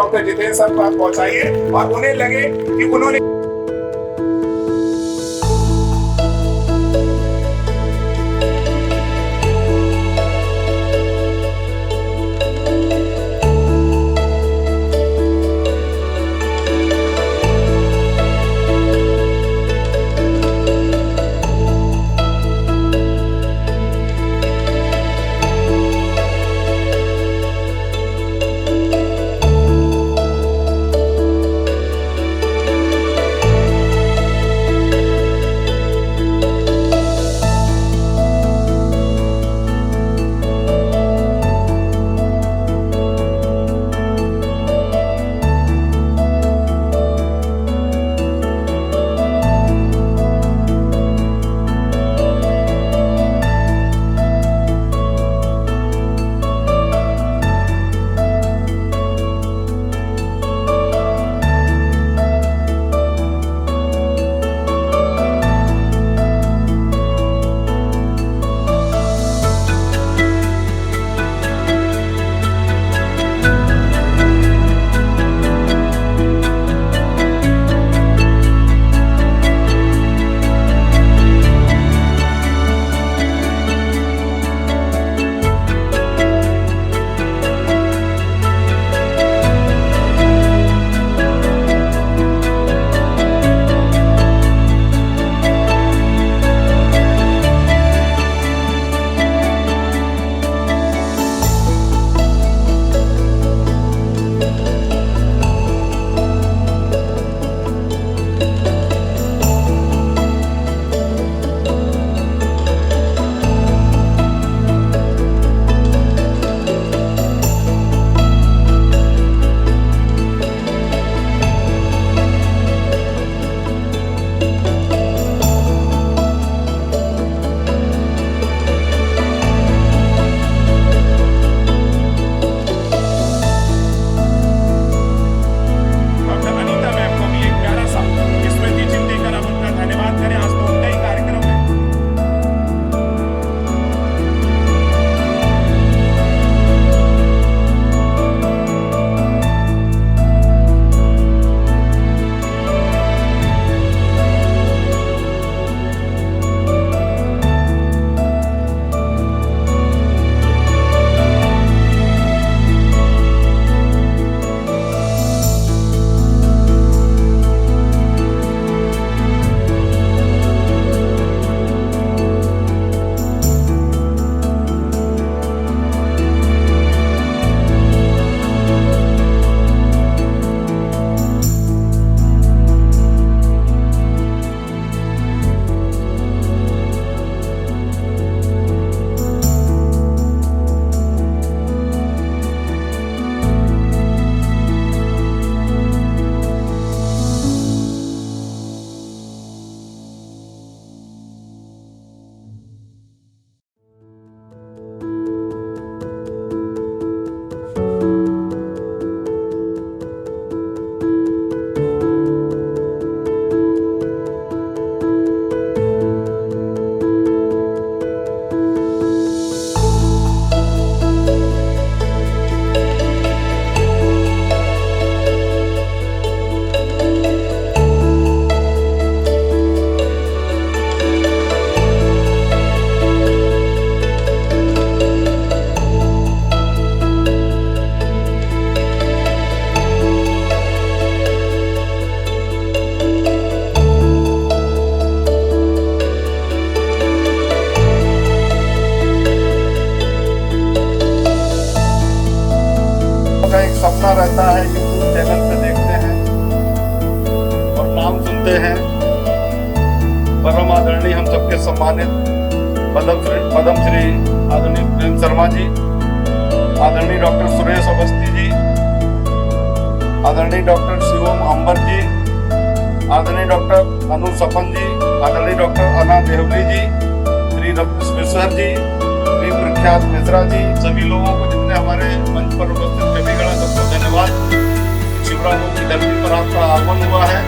Doctor Jitendra sir को आप पहुंचाइए और उन्हें लगे कि उन्होंने सपना रहता है यूट्यूब चैनल पे देखते हैं और नाम सुनते हैं परम आदरणीय हम सबके सम्मानित पद्मश्री आदरणीय प्रेम शर्मा जी, आदरणीय डॉक्टर सुरेश अवस्थी जी, आदरणीय डॉक्टर शिवम अंबर जी, आदरणीय डॉक्टर अनु सपन जी, आदरणीय डॉक्टर अना देवली जी, श्री रविश्वर जी, श्री प्रख्यात मिश्रा जी, सभी लोगों को जितने हमारे मंच पर उपस्थित कविगण सबको धन्यवाद। शिवरामों की धरती पर आपका आगमन हुआ है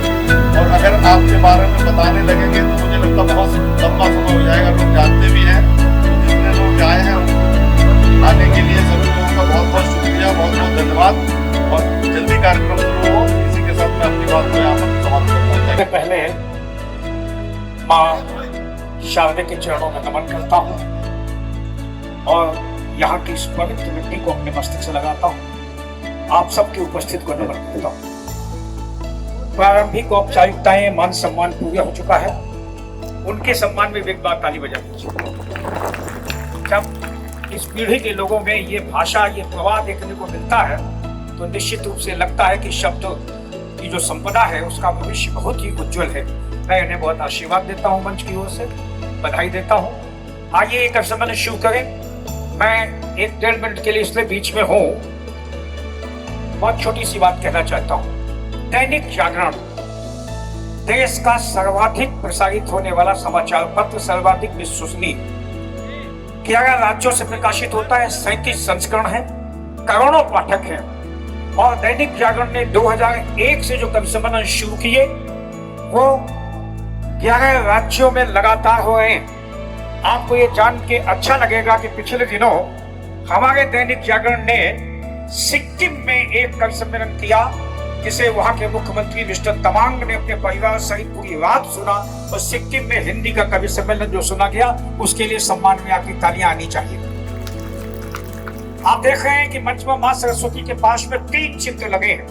और अगर आपके बारे में बताने लगेंगे तो मुझे लगता बहुत लंबा समय हो जाएगा। लोग जानते भी हैं, जितने लोग आए हैं आने के लिए सभी लोगों का बहुत बहुत शुक्रिया, बहुत बहुत धन्यवाद। और जल्दी कार्यक्रम शुरू हो। इसी के साथ मैं अपनी बात को यहाँ पर समाप्त करना चाहता हूँ। पहले माँ शारदे के चरणों में नमन करता हूँ और यहाँ की इस पवित्र मिट्टी को अपने मस्तक से लगाता हूँ। आप सबकी उपस्थिति को नमन करता हूँ। प्रारंभिक औपचारिकताएं मान सम्मान पूरा हो चुका है। उनके सम्मान में एक बार ताली बजा दीजिए। जब इस पीढ़ी के लोगों में ये भाषा, ये प्रवाह देखने को मिलता है तो निश्चित रूप से लगता है कि शब्द की जो संपदा है उसका भविष्य बहुत ही उज्जवल है। मैं इन्हें बहुत आशीर्वाद देता हूँ, मंच की ओर से बधाई देता हूँ। आइए एक समय शुरू करें। मैं 1-1.5 मिनट के लिए इसलिए बीच में हूँ, बहुत छोटी सी बात कहना चाहता हूँ। दैनिक जागरण देश का सर्वाधिक प्रसारित होने वाला समाचार पत्र, सर्वाधिक विश्वसनीय, 11 राज्यों से प्रकाशित होता है, 37 संस्करण है, करोड़ों पाठक हैं। और दैनिक जागरण ने 2001 से जो कवि सम्मेलन शुरू किए वो 11 राज्यों में लगातार हो रहे हैं। आपको ये जान के अच्छा लगेगा कि पिछले दिनों हमारे दैनिक जागरण ने सिक्किम में एक कवि सम्मेलन किया जिसे वहां के मुख्यमंत्री मिस्टर तमांग ने अपने परिवार सहित पूरी रात सुना। और सिक्किम में हिंदी का कवि सम्मेलन जो सुना गया उसके लिए सम्मान में आपकी तालियां आनी चाहिए। आप देख रहे हैं कि मंच में मां सरस्वती के पास में 3 चित्र लगे हैं।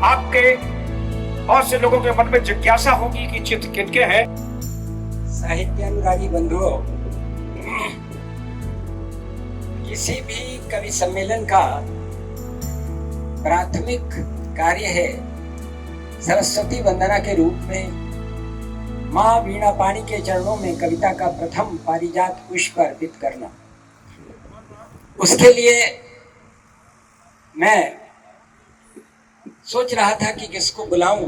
आपके बहुत से लोगों के मन में जिज्ञासा होगी कि चित्र किनके हैं। साहित्य अनुरागी बंधुओं, किसी भी कवि सम्मेलन का प्राथमिक कार्य है सरस्वती वंदना के रूप में माँ वीणा पाणी के चरणों में कविता का प्रथम पारिजात पुष्प अर्पित करना। उसके लिए मैं सोच रहा था कि किसको बुलाऊं,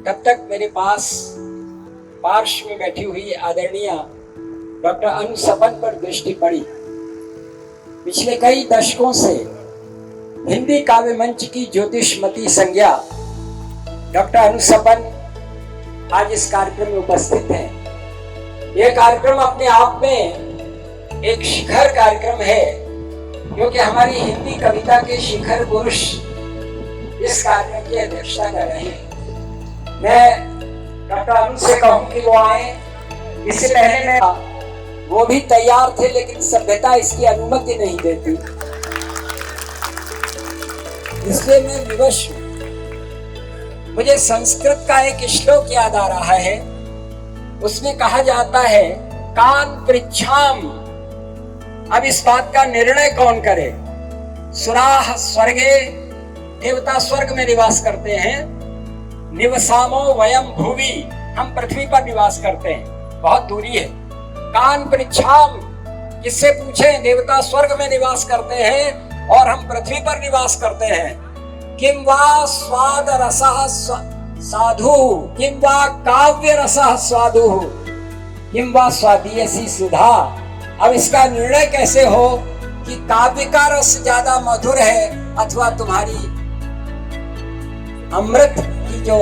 तब तक मेरे पास पार्श्व में बैठी हुई आदरणीय डॉक्टर अनु सपन पर दृष्टि पड़ी। पिछले कई दशकों से हिंदी काव्य मंच की ज्योतिषमती संज्ञा डॉक्टर अनु सपन आज इस कार्यक्रम में उपस्थित हैं। यह कार्यक्रम अपने आप में एक शिखर कार्यक्रम है, क्योंकि हमारी हिंदी कविता के शिखर पुरुष इस कार्यक्रम की अध्यक्षता कर रहे हैं। मैं डॉक्टर अनु से कहूं कि वो आए। इससे पहले मैं वो भी तैयार थे, लेकिन सभ्यता इसकी अनुमति नहीं देती, इसलिए मैं विवश हूं। मुझे संस्कृत का एक श्लोक याद आ रहा है। उसमें कहा जाता है कान पृच्छाम। अब इस बात का निर्णय कौन करे? सुराह स्वर्गे, देवता स्वर्ग में निवास करते हैं। निवसामो वयम भुवि, हम पृथ्वी पर निवास करते हैं, बहुत दूरी है। कान पृच्छाम, किससे पूछें? देवता स्वर्ग में निवास करते हैं और हम पृथ्वी पर निवास करते हैं। किम वा स्वाद रसः साधु, किम वा काव्य रसः स्वादु, किम वा स्वादीयसी सुधा। अब इसका निर्णय कैसे हो कि काव्य का रस ज्यादा मधुर है अथवा तुम्हारी अमृत की जो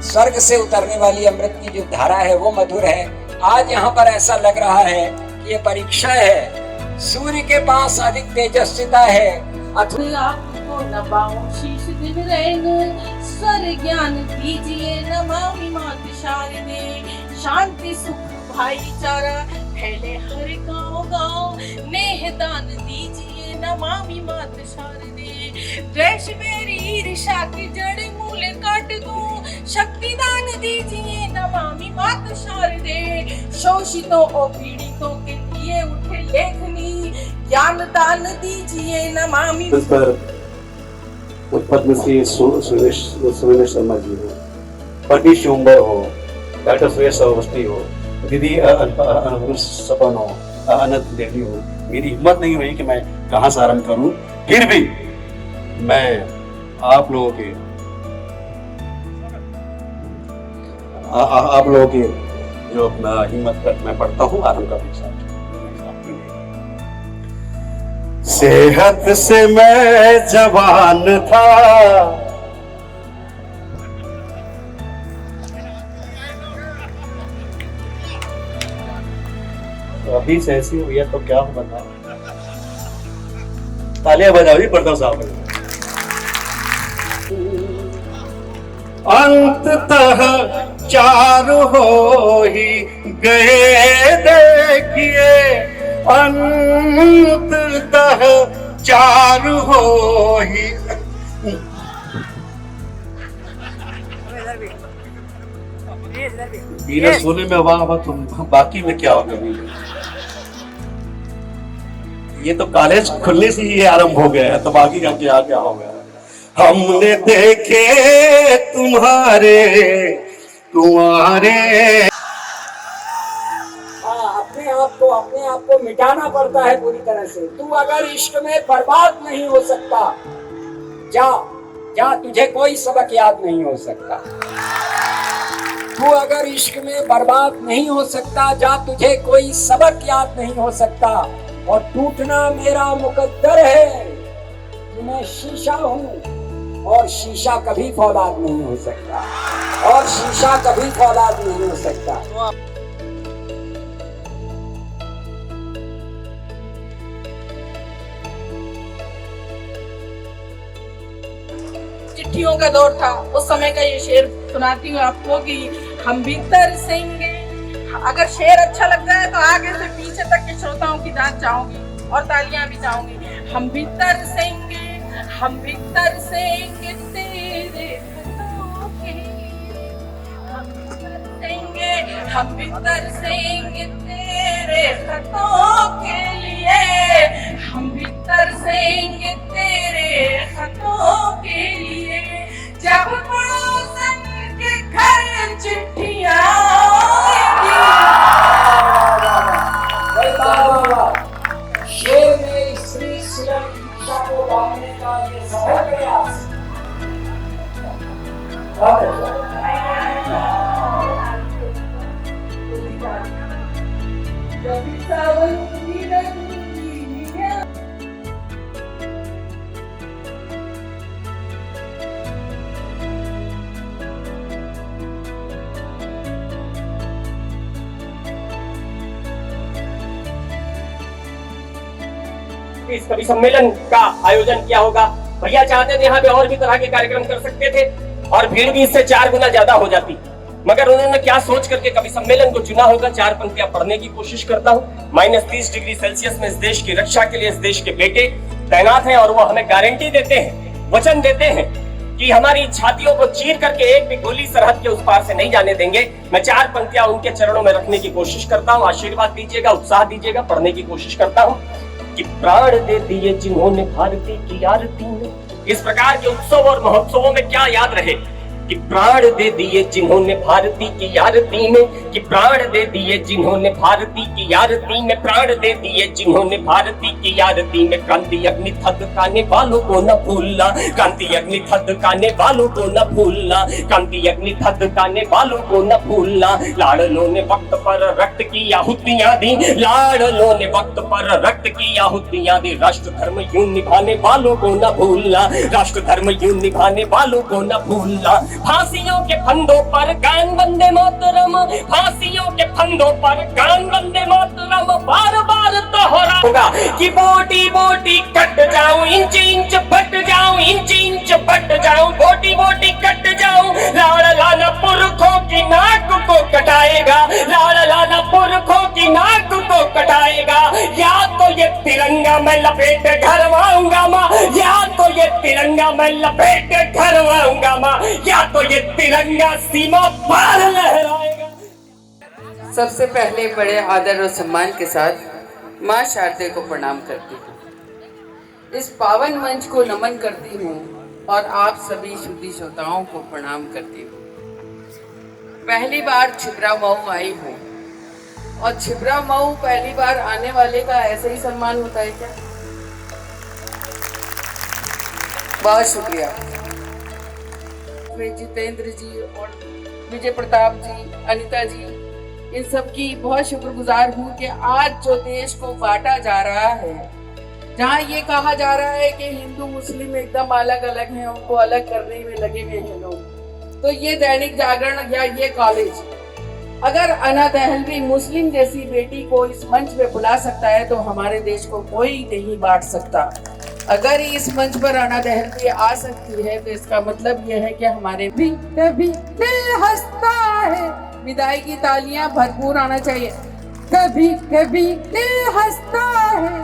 स्वर्ग से उतरने वाली अमृत की जो धारा है वो मधुर है। आज यहाँ पर ऐसा लग रहा है कि ये परीक्षा है। सूर्य के पास अधिक तेजस्विता है अथवा आपको नवाऊं शीश दिन रैन, स्वर ज्ञान दीजिए नमामि मात शारदे। शांति सुख भाईचारा फैले हर गाँव गाँव, नेह दान दीजिए नमामि मात शारदे। द्वेष मेरी ईर्ष्या की जड़ मूल काट दूं, शक्ति दान दीजिए नमामि मात शारदे। शोषितों और पीड़ितों के लिए उठे लेखनी, ज्ञान दान दीजिए नमामि। इस पर पद्मश्री सुरेश शर्मा जी हो, पंडित शिवम्बर हो, डॉक्टर सुरेश अवस्थी हो, दीदी अनु सपन हो, अनंत देवी हो। मेरी हिम्मत नहीं हुई कि मैं कहाँ से आरंभ करूं। फिर भी मैं आप लोगों के जो अपना हिम्मत पर मैं पढ़ता हूँ आरंभ करने साथ। सेहत से मैं जवान था, अभी से ऐसी हुई है तो क्या हो बताओ। तालियां बजाओ प्रथम साहब। अंततः चार हो ही गए देखिए, अंततः चार हो ही। मेरे सोने में वाह तुम बाकी में क्या होगा। ये तो कॉलेज खुलने से ही आरंभ हो गया है, तो बाकी का क्या होगा। हमने देखे तुम्हारे अपने आप को मिटाना पड़ता है पूरी तरह से। तू अगर इश्क में बर्बाद नहीं हो सकता, जा तुझे कोई सबक याद नहीं हो सकता। तू अगर इश्क में बर्बाद नहीं हो सकता, जा तुझे कोई सबक याद नहीं हो सकता। और टूटना मेरा मुकद्दर है कि मैं शीशा हूँ और शीशा कभी फौलाद नहीं हो सकता, और शीशा कभी फौलाद नहीं हो सकता। चिट्ठियों का दौर था, उस समय का ये शेर सुनाती हूँ आपको कि हम भी तरसेंगे। अगर शेर अच्छा लग जाए तो आगे से पीछे तक के श्रोताओं की जांच चाहूंगी और तालियां भी चाहूंगी। हम भी तरसेंगे, हम भी तरसेंगे तेरे खतों के, हम भी तरसेंगे, हम भी तरसेंगे तेरे खतों के लिए, हम भी तरसेंगे तेरे खतों के लिए। जब पड़ोसन के घर चिट्ठियां शेर में स्त्री सुरक्षा को बांधने का ये सफल प्रयास। इस कवि सम्मेलन का आयोजन किया होगा। भैया चाहते थे यहाँ पे और भी तरह के कार्यक्रम कर सकते थे और भीड़ भी इससे 4 गुना ज्यादा हो जाती, मगर उन्होंने क्या सोच करके कवि सम्मेलन को चुना होगा। 4 पंक्तियां पढ़ने की कोशिश करता हूँ। -30 डिग्री सेल्सियस में इस देश की रक्षा के लिए इस देश के बेटे तैनात हैं और वो हमें गारंटी देते हैं, वचन देते हैं कि हमारी छातियों को चीर करके एक भी गोली सरहद के उस पार से नहीं जाने देंगे। मैं 4 पंक्तियां उनके चरणों में रखने की कोशिश करता हूँ। आशीर्वाद दीजिएगा, उत्साह दीजिएगा, पढ़ने की कोशिश करता हूँ। कि प्राण दे दिए जिन्होंने भारती की आरती में। इस प्रकार के उत्सव और महोत्सवों में क्या याद रहे कि प्राण दे दिए जिन्होंने भारती की आरती में, कि प्राण दे दिए जिन्होंने भारती की आरती में, प्राण दे दिए जिन्होंने भारती की आरती में। क्रांति अग्नि थपकाने वालों को न भूलना, क्रांति अग्नि थपकाने वालों को न भूलना, क्रांति अग्नि थपकाने वालों को न भूलना। लाडलों ने वक्त पर रक्त की आहुतियां दी, लाडलों ने वक्त पर रक्त की आहुतियां दी। राष्ट्र धर्म यूं निभाने वालों को न भूलना, राष्ट्र धर्म यूं निभाने वालों को न भूलना। फांसियों के फंदों पर गान वंदे मातरम, फांसियों के फंदों पर गान वंदे मातरम। बार बार दोहरा होगा कि बोटी बोटी कट जाऊं, इंच इंच बट जाऊं, इंच इंच बट जाऊं, बोटी बोटी कट जाऊं। लाड़ लाना पुरखों की नाक को कटाएगा, लाड़ लाना पुरखों की नाक को कटाएगा। या तो ये तिरंगा मैं लपेट घरवाऊंगा माँ, या तो ये तिरंगा मैं लपेट घरवाऊंगा माँ, या तो ये तिरंगा सीमा पार लहराएगा। सबसे पहले बड़े आदर और सम्मान के साथ माँ शारदे को प्रणाम करती हूँ। इस पावन मंच को नमन करती हूँ और आप सभी शुद्धि श्रोताओं को प्रणाम करती हूँ। पहली बार छिबरा मऊ आई हूँ और छिबरा मऊ पहली बार आने वाले का ऐसे ही सम्मान होता है क्या? बहुत शुक्रिया। जितेंद्र जी और विजय प्रताप जी, अनिता जी, इन सब की बहुत शुक्रगुजार हूँ कि आज जो देश को बांटा जा रहा है, जहाँ ये कहा जा रहा है कि हिंदू मुस्लिम एकदम अलग अलग हैं, उनको अलग करने में लगे हुए हैं लोग, तो ये दैनिक जागरण या ये कॉलेज अगर अना दहलवी मुस्लिम जैसी बेटी को इस मंच पे बुला सकता है तो हमारे देश को कोई नहीं बांट सकता। अगर इस मंच पर राणा दहलवी आ सकती है तो इसका मतलब यह है कि हमारे भी कभी दिल हंसता है। विदाई की तालियां भरपूर आना चाहिए। कभी कभी दिल हंसता है,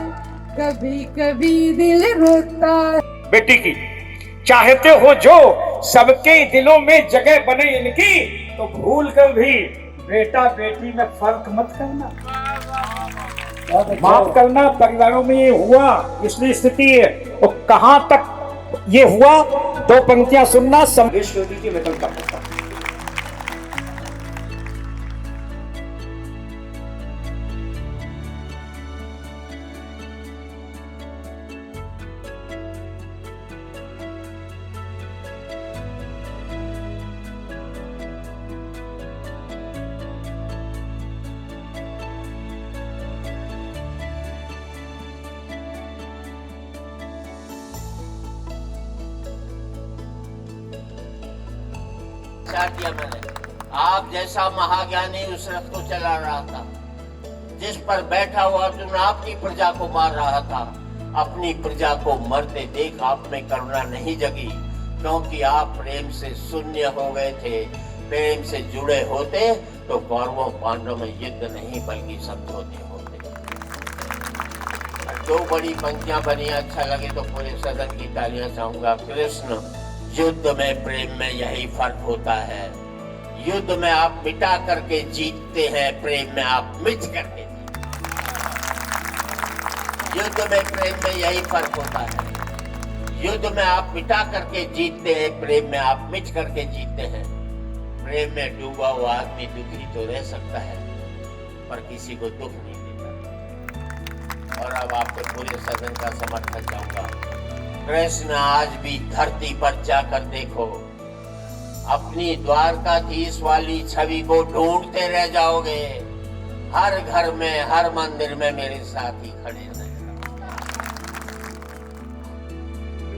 कभी कभी दिल रोता है। बेटी की चाहते हो जो सबके दिलों में जगह बने इनकी, तो भूल कर भी बेटा बेटी में फर्क मत करना, माफ करना। परिवारों में ये हुआ, इसलिए स्थिति है। और कहां तक ये हुआ, 2 पंक्तियां सुनना। संदेश दीजिए, वेतन का प्रस्ताव। दिया मैंने। आप जैसा महाज्ञानी उस रथ को चला रहा था, जिस पर बैठा हुआ अर्जुन अपनी प्रजा को मार रहा था। अपनी प्रजा को मरते देख आप में करुणा नहीं जगी, क्योंकि आप प्रेम से शून्य हो गए थे। प्रेम से जुड़े होते तो कौरवों पांडवों में युद्ध नहीं बल्कि समझौते होते। दो बड़ी पंक्तियां बनी, अच्छा लगे तो पूरे सदन की तालियां चाहूंगा। कृष्ण, युद्ध में प्रेम में यही फर्क होता है। युद्ध में आप मिटा करके जीतते हैं, प्रेम में आप मिट करके जीतते हैं। युद्ध में प्रेम में यही फर्क होता है। युद्ध में आप मिटा करके जीतते हैं, प्रेम में आप मिट करके जीतते हैं। प्रेम में डूबा हुआ आदमी दुखी तो रह सकता है, पर किसी को दुख नहीं देता। और अब आपके पूरे सदन का समर्थन चाहूंगा। कृष्ण, आज भी धरती पर जाकर देखो, अपनी द्वारकाधीश वाली छवि को ढूंढते रह जाओगे। हर घर में, हर मंदिर में मेरे साथ ही खड़े रहे।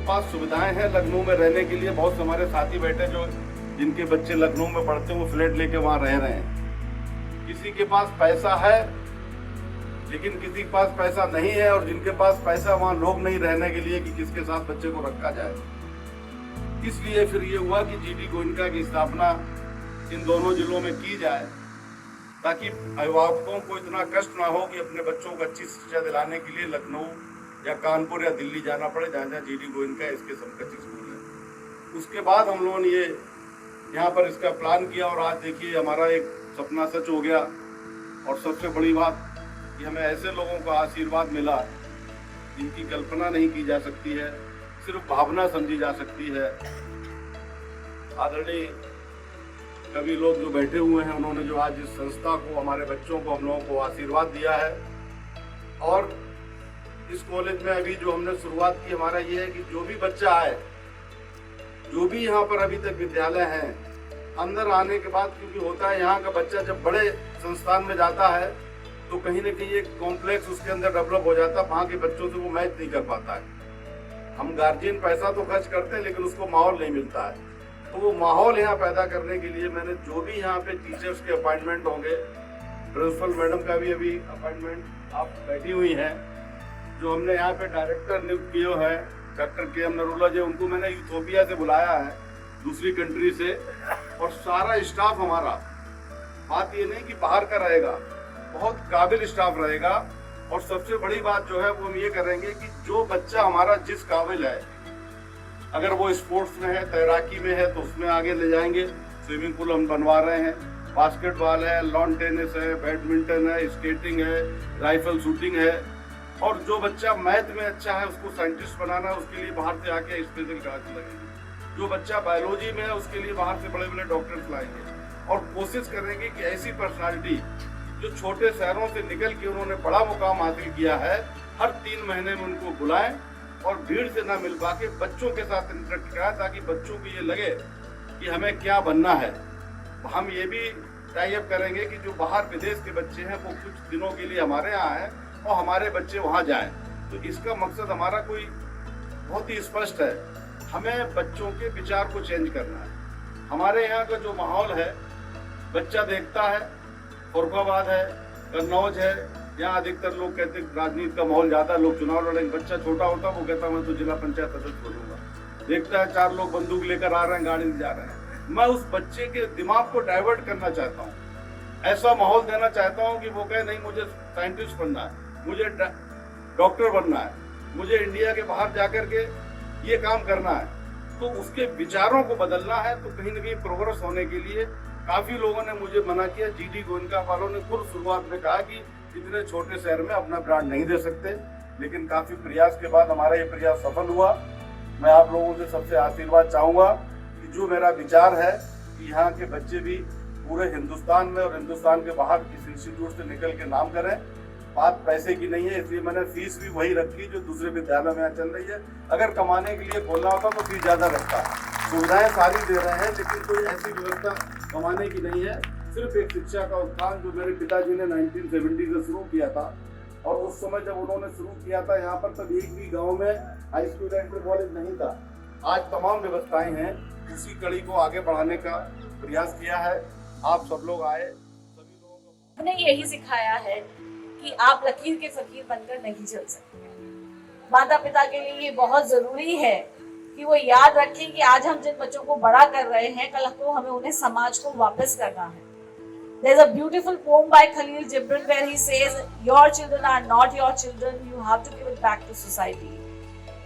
पास सुविधाएं हैं लखनऊ में रहने के लिए। बहुत से हमारे साथी बैठे जो जिनके बच्चे लखनऊ में पढ़ते हैं, वो फ्लैट लेके वहां रह रहे हैं। किसी के पास पैसा है, लेकिन किसी के पास पैसा नहीं है, और जिनके पास पैसा वहां लोग नहीं रहने के लिए कि किसके साथ बच्चे को रखा जाए। इसलिए फिर ये हुआ कि जीडी गोयनका की स्थापना इन दोनों जिलों में की जाए, ताकि अभिभावकों को इतना कष्ट ना हो कि अपने बच्चों को अच्छी शिक्षा दिलाने के लिए लखनऊ या कानपुर या दिल्ली जाना पड़े, जहाँ जहाँ जीडी गोयनका इसके समकक्ष स्कूल है। उसके बाद हम लोगों ने ये यहाँ पर इसका प्लान किया, और आज देखिए हमारा एक सपना सच हो गया। और सबसे बड़ी बात कि हमें ऐसे लोगों का आशीर्वाद मिला जिनकी कल्पना नहीं की जा सकती है, सिर्फ भावना समझी जा सकती है। आदरणीय कवि लोग जो बैठे हुए हैं, उन्होंने जो आज इस संस्था को, हमारे बच्चों को, हम लोगों को आशीर्वाद दिया है। और इस कॉलेज में अभी जो हमने शुरुआत की, हमारा ये है कि जो भी बच्चा आए, जो भी यहाँ पर अभी तक विद्यालय हैं, अंदर आने के बाद, क्योंकि होता है यहाँ का बच्चा जब बड़े संस्थान में जाता है तो कहीं ना कहीं एक कॉम्प्लेक्स उसके अंदर डेवलप हो जाता है, वहाँ के बच्चों से वो मैच नहीं कर पाता है। हम गार्जियन पैसा तो खर्च करते हैं, लेकिन उसको माहौल नहीं मिलता है। तो वो माहौल यहाँ पैदा करने के लिए मैंने जो भी यहाँ पे टीचर्स के अपॉइंटमेंट होंगे, प्रिंसिपल मैडम का भी अभी अपॉइंटमेंट आप बैठी हुई हैं, जो हमने यहाँ पे डायरेक्टर नियुक्त किए हैं डॉक्टर KM नरूला जी, उनको मैंने इथियोपिया से बुलाया है, दूसरी कंट्री से। और सारा स्टाफ हमारा, बात ये नहीं कि बाहर का रहेगा, बहुत काबिल स्टाफ रहेगा। और सबसे बड़ी बात जो है वो हम ये करेंगे कि जो बच्चा हमारा जिस काबिल है, अगर वो स्पोर्ट्स में है, तैराकी में है, तो उसमें आगे ले जाएंगे। स्विमिंग पूल हम बनवा रहे हैं, बास्केटबॉल है, लॉन टेनिस है, बैडमिंटन है, स्केटिंग है, राइफल शूटिंग है। और जो बच्चा मैथ में अच्छा है, उसको साइंटिस्ट बनाना है, उसके लिए बाहर से आके स्पेशल क्लास लगेंगे। जो बच्चा बायोलॉजी में है, उसके लिए बाहर से बड़े बड़े डॉक्टर्स लाएंगे। और कोशिश करेंगे कि ऐसी पर्सनालिटी जो छोटे शहरों से निकल के उन्होंने बड़ा मुकाम हासिल किया है, हर 3 महीने में उनको बुलाएं और भीड़ से ना मिल पाके बच्चों के साथ इंटरेक्ट कराएं, ताकि बच्चों को ये लगे कि हमें क्या बनना है। हम ये भी टाई अप करेंगे कि जो बाहर विदेश के बच्चे हैं, वो कुछ दिनों के लिए हमारे यहाँ हैं और हमारे बच्चे वहाँ जाएं। तो इसका मकसद हमारा कोई बहुत ही स्पष्ट है, हमें बच्चों के विचार को चेंज करना है। हमारे यहाँ का जो माहौल है, बच्चा देखता है फरुखाबाद है, कन्नौज है, यहाँ अधिकतर लोग कहते हैं राजनीति का माहौल ज्यादा, लोग चुनाव लड़ेंगे। बच्चा छोटा होता वो कहता मैं तो जिला पंचायत सदस्य बनूंगा। देखता है 4 लोग बंदूक लेकर आ रहे हैं, गाड़ी से जा रहे हैं। मैं उस बच्चे के दिमाग को डाइवर्ट करना चाहता हूँ, ऐसा माहौल देना चाहता हूँ कि वो कहे नहीं मुझे साइंटिस्ट बनना है, मुझे डॉक्टर बनना है, मुझे इंडिया के बाहर जाकर के ये काम करना है। तो उसके विचारों को बदलना है। तो कहीं ना कहीं प्रोग्रेस होने के लिए काफी लोगों ने मुझे मना किया। जीडी गोयनका वालों ने खुद शुरुआत में कहा कि इतने छोटे शहर में अपना ब्रांड नहीं दे सकते, लेकिन काफी प्रयास के बाद हमारा ये प्रयास सफल हुआ। मैं आप लोगों से सबसे आशीर्वाद चाहूंगा कि जो मेरा विचार है कि यहाँ के बच्चे भी पूरे हिंदुस्तान में और हिंदुस्तान के बाहर इस इंस्टीट्यूट से निकल के नाम करें। बात पैसे की नहीं है, इसलिए मैंने फीस भी वही रखी जो दूसरे विद्यालय में यहाँ चल रही है। अगर कमाने के लिए खोलना होता तो फीस ज्यादा रखता। सुविधाएं सारी दे रहे हैं, लेकिन कोई ऐसी व्यवस्था कमाने की नहीं है। सिर्फ एक शिक्षा का उत्थान जो मेरे पिताजी ने 1970 से शुरू किया था, और उस समय जब उन्होंने शुरू किया था यहाँ पर तब एक भी गाँव में हाई स्कूल इंटर कॉलेज नहीं था। आज तमाम व्यवस्थाएं हैं, उसी कड़ी को आगे बढ़ाने का प्रयास किया है। आप सब लोग आए, सभी लोगों को हमने यही सिखाया है कि आप लकीर के फकीर बनकर नहीं चल सकते। माता पिता के लिए ये बहुत जरूरी है कि वो याद रखें कि आज हम जिन बच्चों को बड़ा कर रहे हैं, कल को हमें उन्हें समाज को वापस करना है। There's a beautiful poem by Khalil Gibran where he says, "Your children are not your children. You have to give it back to society.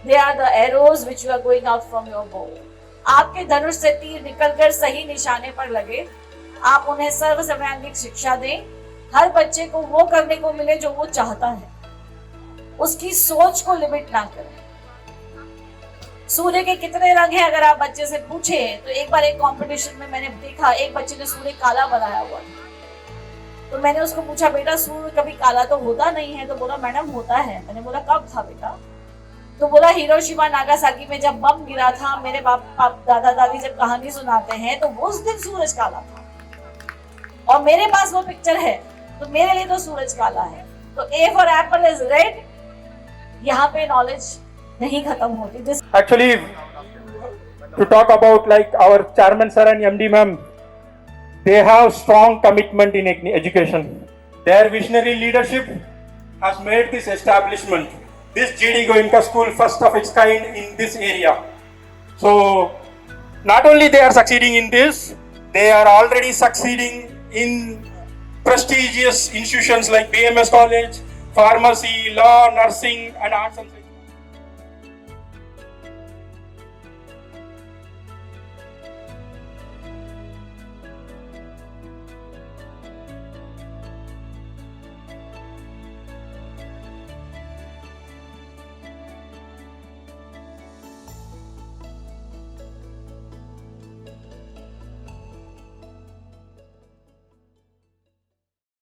They are the arrows which you are going out from your bow." आपके धनुष से तीर निकलकर सही निशाने पर लगे। आप उन्हें सर्वसमैंगिक शिक्षा दें। हर बच्चे को वो करने को मिले जो वो चाहता है। उसकी सोच को लिमिट ना करें। सूर्य के कितने रंग हैं अगर आप बच्चे से पूछें तो एक बार एक कंपटीशन में मैंने देखा, एक बच्चे ने सूर्य काला बनाया हुआ था। तो मैंने उसको पूछा, बेटा सूर्य कभी काला तो होता नहीं है? तो बोला मैडम होता है। मैंने बोला कब था बेटा? तो बोला हिरोशिमा नागासाकी में जब बम गिरा था। मेरे दादा दादी जब कहानी सुनाते हैं तो वो उस दिन सूरज काला था, और मेरे पास वो पिक्चर है, तो मेरे लिए तो सूरज काला है। तो A for apple is red। यहाँ पे नॉलेज नहीं खत्म होती। This actually to talk about like our chairman sir and MD ma'am, they have strong commitment in education. Their visionary leadership has made this establishment, this GD Goenka school, first of its kind in this area. So not only they are succeeding in this, they are already succeeding in prestigious institutions like BMS College, pharmacy, law, nursing and arts and science.